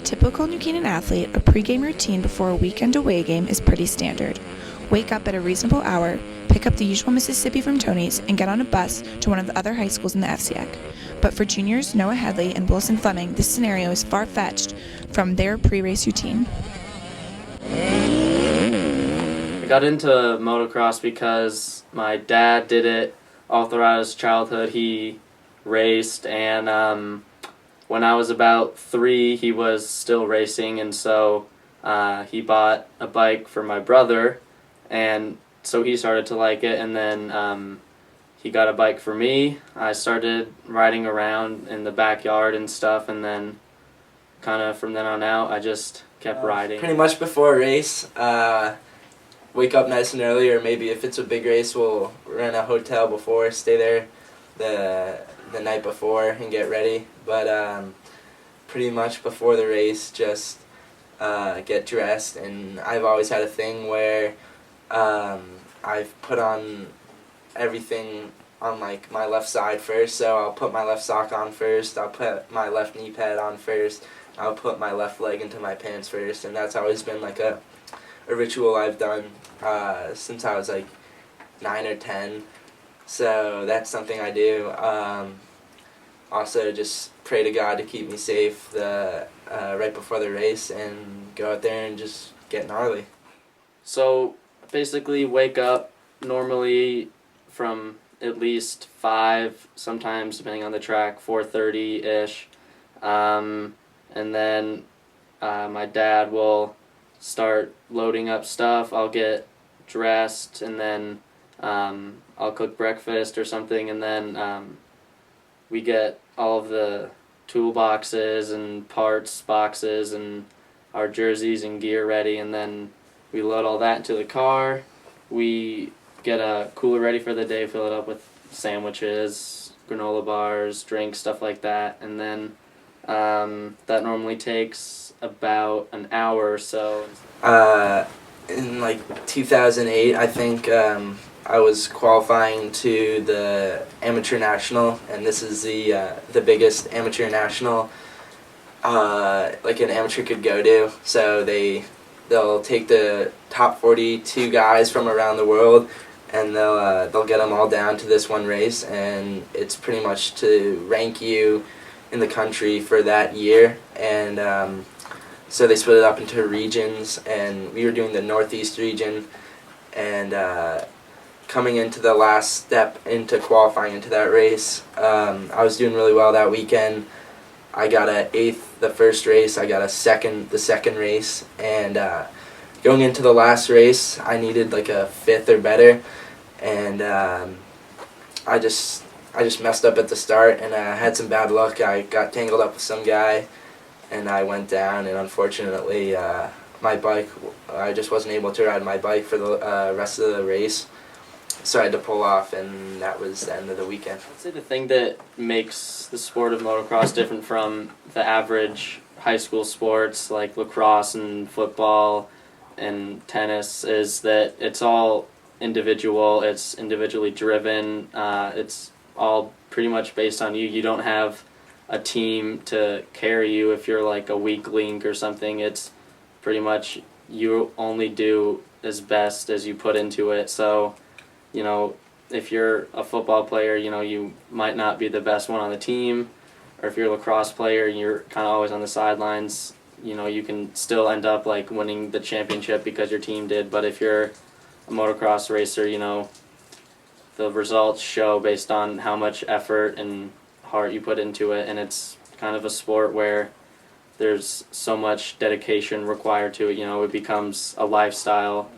typical New Canaan athlete, a pregame routine before a weekend away game is pretty standard. Wake up at a reasonable hour, pick up the usual Mississippi from Tony's, and get on a bus to one of the other high schools in the FCIAC. But for juniors Noah Headley and Wilson Fleming, this scenario is far-fetched from their pre-race routine. I got into motocross because my dad did it all throughout his childhood. He raced, and when I was about 3, he was still racing, and so he bought a bike for my brother, and so he started to like it, and then he got a bike for me. I started riding around in the backyard and stuff, and then kind of from then on out, I just kept riding. Pretty much before a race, wake up nice and early, or maybe if it's a big race, we'll rent a hotel before, stay there the night before and get ready. But pretty much before the race, just get dressed. And I've always had a thing where I've put on everything on like my left side first. So I'll put my left sock on first, I'll put my left knee pad on first, I'll put my left leg into my pants first, and that's always been like a ritual I've done since I was like 9 or 10. So that's something I do. Also, just pray to God to keep me safe right before the race, and go out there and just get gnarly. So basically, wake up normally from at least 5, sometimes depending on the track, 4:30-ish, and then my dad will start loading up stuff. I'll get dressed, and then I'll cook breakfast or something, and then we get all of the toolboxes and parts boxes and our jerseys and gear ready, and then we load all that into the car. We get a cooler ready for the day, fill it up with sandwiches, granola bars, drinks, stuff like that, and then that normally takes about an hour or so. In like 2008, I think I was qualifying to the amateur national, and this is the biggest amateur national like an amateur could go to. So they'll take the top 42 guys from around the world, and they'll get them all down to this one race, and it's pretty much to rank you in the country for that year. And so they split it up into regions, and we were doing the Northeast region, and coming into the last step into qualifying into that race, I was doing really well that weekend. I got an 8th the first race, I got a 2nd the second race, and going into the last race, I needed like a 5th or better, and I just messed up at the start, and I had some bad luck. I got tangled up with some guy, and I went down, and unfortunately my bike, I just wasn't able to ride my bike for the rest of the race, so I had to pull off, and that was the end of the weekend. I'd say the thing that makes the sport of motocross different from the average high school sports like lacrosse and football and tennis is that it's all individual, it's individually driven, it's all pretty much based on you. You don't have a team to carry you if you're like a weak link or something. It's pretty much you only do as best as you put into it. So, you know, if you're a football player, you know, you might not be the best one on the team, or if you're a lacrosse player and you're kind of always on the sidelines, you know, you can still end up like winning the championship because your team did. But if you're a motocross racer, you know, the results show based on how much effort and heart you put into it, and it's kind of a sport where there's so much dedication required to it. You know, it becomes a lifestyle.